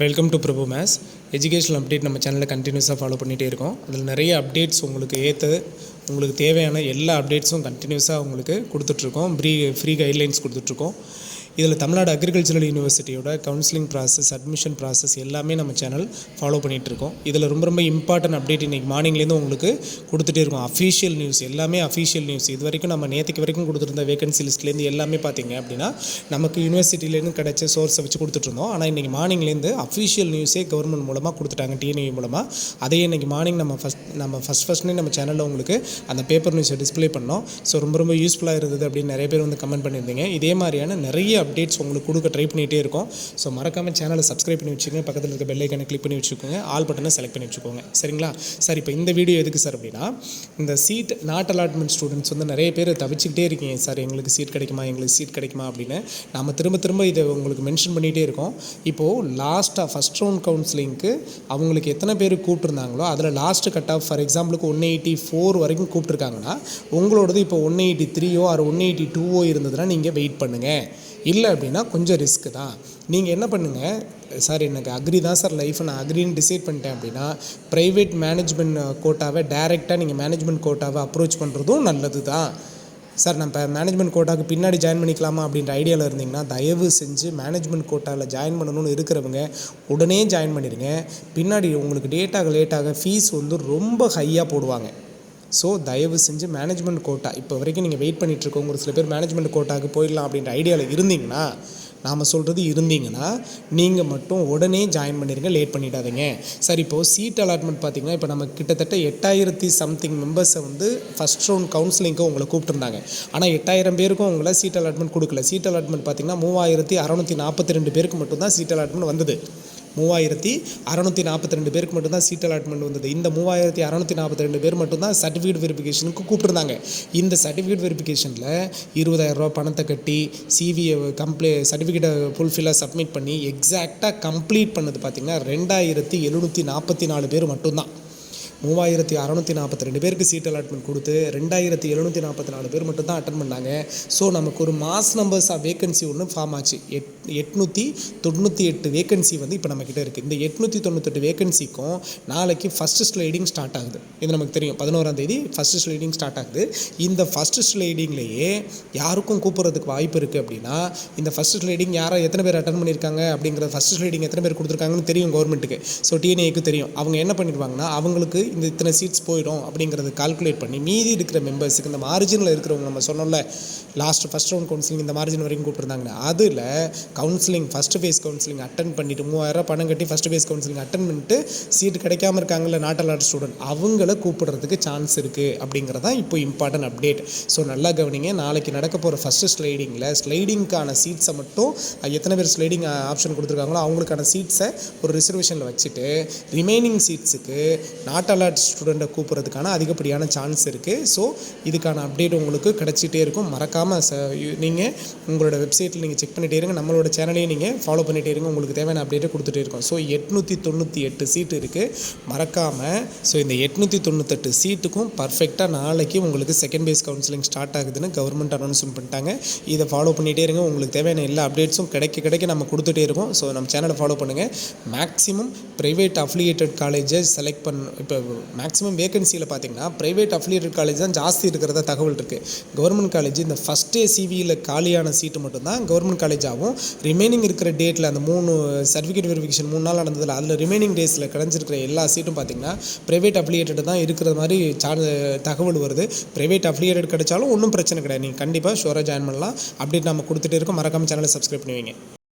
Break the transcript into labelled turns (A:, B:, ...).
A: Welcome to Prabhu maths educational update நம்ம சேனலில் கண்டினியூஸாக ஃபாலோ பண்ணிகிட்டே இருக்கோம். அதில் நிறைய அப்டேட்ஸ் உங்களுக்கு தேவையான எல்லா அப்டேட்ஸும் கண்டினியூஸாக உங்களுக்கு கொடுத்துட்ருக்கோம். ஃப்ரீ கைட்லைன்ஸ் கொடுத்துட்ருக்கோம். இதில் தமிழ்நாடு அக்ரிகல்ச்சரல் யூனிவர்சிட்டியோட கவுன்சிலிங் ப்ராசஸ், அட்மிஷன் ப்ராசஸ் எல்லாமே நம்ம சேனல் ஃபாலோ பண்ணிகிட்ருக்கோம். இதில் ரொம்ப இம்பார்ட்டன்ட் அப்டேட் இன்றைக்கி மார்னிங்லேருந்து உங்களுக்கு கொடுத்துட்டே இருக்கோம். அஃபீஷியல் நியூஸ் எல்லாமே அஃபீஷியல் நியூஸ். இது வரைக்கும் நம்ம நேற்றுக்கு வரைக்கும் கொடுத்துருந்த வேகன்சி லிஸ்ட்லேருந்து எல்லாமே பார்த்திங்க அப்படின்னா நமக்கு யூனிவர்சிட்டிலேருந்து கிடைச்ச சோர்ஸை வச்சு கொடுத்துட்ருந்தோம். ஆனால் இன்றைக்கி மார்னிங்லேருந்து அஃபீஷியல் நியூஸே கவர்மெண்ட் மூலமாக கொடுத்துட்டாங்க, TNAU மூலமாக. அதே இன்றைக்கி மார்னிங் நம்ம ஃபஸ்ட்னே நம்ம சேனலில் உங்களுக்கு அந்த பேப்பர் நியூஸை டிஸ்பிளே பண்ணோம். ஸோ ரொம்ப யூஸ்ஃபுல்லாக இருந்தது அப்படின்னு நிறைய பேர் வந்து கமெண்ட் பண்ணியிருந்தீங்க. இதே மாதிரியான நிறைய அப்டேட்ஸ் உங்களுக்கு கொடுக்க ட்ரை பண்ணிகிட்டே இருக்கும். ஸோ மறக்காமல் சேனலை சப்ஸ்கிரைப் பண்ணி வச்சுக்கோங்க. பக்கத்தில் இருக்க பெல் ஐக்கானை கிளிக் பண்ணி வச்சுக்கோங்க. ஆல் பட்டனை செலக்ட் பண்ணி வச்சுக்கோங்க. சரிங்களா? சார், இப்போ இந்த வீடியோ எதுக்கு சார் அப்படின்னா, இந்த சீட் நாட் அலாட்மெண்ட் ஸ்டூடெண்ட்ஸ் வந்து நிறைய பேர் தவிச்சிக்கிட்டே இருக்கீங்க. சார், எங்களுக்கு சீட் கிடைக்குமா அப்படின்னு நம்ம திரும்ப இதை உங்களுக்கு மென்ஷன் பண்ணிகிட்டே இருக்கோம். இப்போது லாஸ்ட்டாக ஃபஸ்ட் ரவுண்ட் கவுன்சிலிங்க்கு அவங்களுக்கு எத்தனை பேர் கூப்பிட்டுருந்தாங்களோ அதில் லாஸ்ட்டு கட் ஆஃப் ஃபார் எக்ஸாம்பிளுக்கு 184 வரைக்கும் கூப்பிட்ருக்காங்கன்னா உங்களோடது இப்போ 183 ஆர் 182 இருந்ததுன்னா நீங்கள் வெயிட் பண்ணுங்கள். இல்லை அப்படின்னா கொஞ்சம் ரிஸ்க்கு தான். நீங்கள் என்ன பண்ணுங்கள், சார் எனக்கு அக்ரி தான் சார் லைஃப், நான் அக்ரின்னு டிசைட் பண்ணிட்டேன் அப்படின்னா ப்ரைவேட் மேனேஜ்மெண்ட் கோட்டாவை டைரெக்டாக நீங்கள் மேனேஜ்மெண்ட் கோட்டாவை அப்ரோச் பண்ணுறதும் நல்லது தான். சார், நான் இப்போ மேனேஜ்மெண்ட் கோட்டாவுக்கு பின்னாடி ஜாயின் பண்ணிக்கலாமா அப்படின்ற ஐடியாவில் இருந்தீங்கன்னா தயவு செஞ்சு மேனேஜ்மெண்ட் கோட்டாவில் ஜாயின் பண்ணணும்னு இருக்கிறவங்க உடனே ஜாயின் பண்ணிடுங்க. பின்னாடி உங்களுக்கு லேட்டாக ஃபீஸ் வந்து ரொம்ப ஹையாக போடுவாங்க. ஸோ தயவு செஞ்சு மேனேஜ்மெண்ட் கோட்டா இப்போ வரைக்கும் நீங்கள் வெயிட் பண்ணிகிட்ருக்கோங்க. ஒரு சில பேர் மேனேஜ்மெண்ட் கோட்டாவுக்கு போயிடலாம் அப்படின்ற ஐடியாவில் இருந்தீங்கன்னா நீங்கள் மட்டும் உடனே ஜாயின் பண்ணிடுங்க, லேட் பண்ணிடாதீங்க. சார், இப்போது சீட் அலாட்மெண்ட் பார்த்திங்கன்னா இப்போ நம்ம கிட்டத்தட்ட 8000 சம்திங் மெம்பர்ஸை வந்து ஃபஸ்ட் ரவுண்ட் கவுன்சிலிங்க்கு உங்களை கூப்பிட்டுருந்தாங்க. ஆனால் 8000 பேருக்கும் உங்களை சீட் அலாட்மெண்ட் கொடுக்கல. சீட் அலாட்மெண்ட் பார்த்திங்கன்னா 3642 பேருக்கு மட்டும்தான் சீட் அலாட்மெண்ட் வந்தது. 3642 பேருக்கு மட்டும்தான் சீட் அலாட்மெண்ட் வந்தது. இந்த 3642 பேர் மட்டும்தான் சர்டிஃபிகேட் வெரிஃபிகேஷனுக்கு கூப்பிட்டுருந்தாங்க. இந்த சர்டிஃபிகேட் வெரிஃபிகேஷனில் 20,000 ரூபா பணத்தை கட்டி சிவியை சர்டிஃபிகேட்டை ஃபுல்ஃபில்லாக சப்மிட் பண்ணி எக்ஸாக்டாக கம்ப்ளீட் பண்ணது பார்த்திங்கன்னா 2744 பேர் மட்டும்தான். 3642 பேருக்கு சீட் அலாட்மெண்ட் கொடுத்து 2744 பேர் மட்டும் தான் அட்டன் பண்ணாங்க. ஸோ நமக்கு ஒரு மாஸ் நம்பர்ஸ் ஆஃப் வேகன்சி ஒன்று ஃபார்ம் ஆச்சு. 898 வேகன்சி வந்து இப்போ நம்மக்கிட்ட இருக்குது. இந்த 898 வேகன்சிக்கும் நாளைக்கு ஃபஸ்ட்டு ஸ்லைடிங் ஸ்டார்ட் ஆகுது. இது நமக்கு தெரியும். 11ஆம் தேதி ஃபஸ்ட்டு ஸ்லைடிங் ஸ்டார்ட் ஆகுது. இந்த ஃபஸ்ட்டு ஸ்லைடிங்லேயே யாருக்கும் கூப்பிட்றதுக்கு வாய்ப்பு இருக்குது அப்படின்னா, இந்த ஃபஸ்ட்டு ஸ்லைடிங் எத்தனை பேர் அட்டன் பண்ணியிருக்காங்க அப்படிங்கிற ஃபஸ்ட்டு ஸ்லைடிங் எத்தனை பேர் கொடுத்துருக்காங்கன்னு தெரியும் கவர்மெண்ட்டுக்கு. ஸோ TNAக்கு தெரியும். அவங்க என்ன பண்ணிடுவாங்கன்னா, அவங்களுக்கு இந்த இத்தனை சீட்ஸ் போயிடும் அப்படிங்கிறது கால்குலேட் பண்ணி மீதி இருக்கிற மெம்பர்ஸுக்கு இந்த மார்ஜினில் இருக்கிறவங்க, நம்ம சொன்னோம்ல ஃபஸ்ட் ரவுண்ட் கவுன்சிலிங் இந்த மார்ஜின் வரைக்கும் கூப்பிட்டுருந்தாங்க, அதில் counselling first face counselling attend பண்ணிவிட்டு 3000 பணம் கட்டி ஃபஸ்ட்டு ஃபேஸ் கவுன்சிலிங் அட்டன் பண்ணிட்டு சீட்டு கிடைக்காம இருக்காங்கல்ல நாட் அலாட் ஸ்டூடெண்ட், அவங்கள கூப்பிடுறதுக்கு சான்ஸ் இருக்குது அப்படிங்கிறதான் இப்போ இம்பார்ட்டன்ட் அப்டேட். ஸோ நல்லா கவனிங்க. நாளைக்கு நடக்க போகிற ஃபஸ்ட்டு ஸ்லைடிங்க்கான சீட்ஸை மட்டும் எத்தனை பேர் ஸ்லைடிங் ஆப்ஷன் கொடுத்துருக்காங்களோ அவங்களுக்கான சீட்ஸை ஒரு ரிசர்வேஷனில் வச்சுட்டு ரிமைனிங் சீட்ஸுக்கு நாட் அலாட் ஸ்டூடெண்ட்டை கூப்பிட்றதுக்கான அதிகப்படியான சான்ஸ் இருக்குது. ஸோ இதுக்கான அப்டேட் உங்களுக்கு கிடச்சிட்டே இருக்கும். மறக்காமல் நீங்கள் உங்களோட வெப்சைட்டில் நீங்கள் செக் பண்ணிகிட்டே இருங்க. நம்மளோட சேனலையும் நீங்கள் ஃபாலோ பண்ணிகிட்டே இருங்க. உங்களுக்கு தேவையான அப்டேட்டை கொடுத்துட்டே இருக்கோம். ஸோ 898 சீட்டு இருக்குது. மறக்காமல் இந்த 898 சீட்டுக்கும் பர்ஃபெக்டாக நாளைக்கு உங்களுக்கு செகண்ட் பேஸ் கவுன்சிலிங் ஸ்டார்ட் ஆகுதுன்னு கவர்மெண்ட் அனௌன்ஸ்மெண்ட் பண்ணிட்டாங்க. இதை ஃபாலோ பண்ணிகிட்டே இருங்க. உங்களுக்கு தேவையான எல்லா அப்டேட்ஸும் கிடைக்க நம்ம கொடுத்துட்டே இருக்கோம். ஸோ நம்ம சேனலை ஃபாலோ பண்ணுங்கள். Maximum private affiliated colleges select இப்போ மேக்ஸிமம் வேகன்சியில் பார்த்தீங்கன்னா ப்ரைவேட் அஃபிலியேட்டட் காலேஜ் தான் ஜாஸ்தி இருக்கிறதா தகவல் இருக்குது. கவர்மெண்ட் காலேஜ் இந்த ஃபஸ்ட்டே சிவியில் காலியான சீட்டு மட்டும்தான் கவர்மெண்ட் காலேஜ் ஆகும். ரிமைனிங் இருக்கிற டேட்டில் அந்த 3 சர்டிஃபிகேட் வெரிஃபிகேஷன் 3 நாள் நடந்ததில் அதில் ரிமைனிங் டேஸில் கிடஞ்சிருக்கிற எல்லா சீட்டும் பார்த்திங்கன்னா ப்ரைவேட் அஃபிலியேட்டட் தான் இருக்கிற மாதிரி தகவல் வருது. ப்ரைவேட் அஃபிலியேட்டட் கிடைச்சாலும் ஒன்றும் பிரச்சனை கிடையாது. நீங்கள் கண்டிப்பாக ஷூராக ஜாயின் பண்ணலாம். அப்டேட் நம்ம கொடுத்துட்டே இருக்கோம். மறக்காமல் சேனலை சப்ஸ்கிரைப் பண்ணுவீங்க.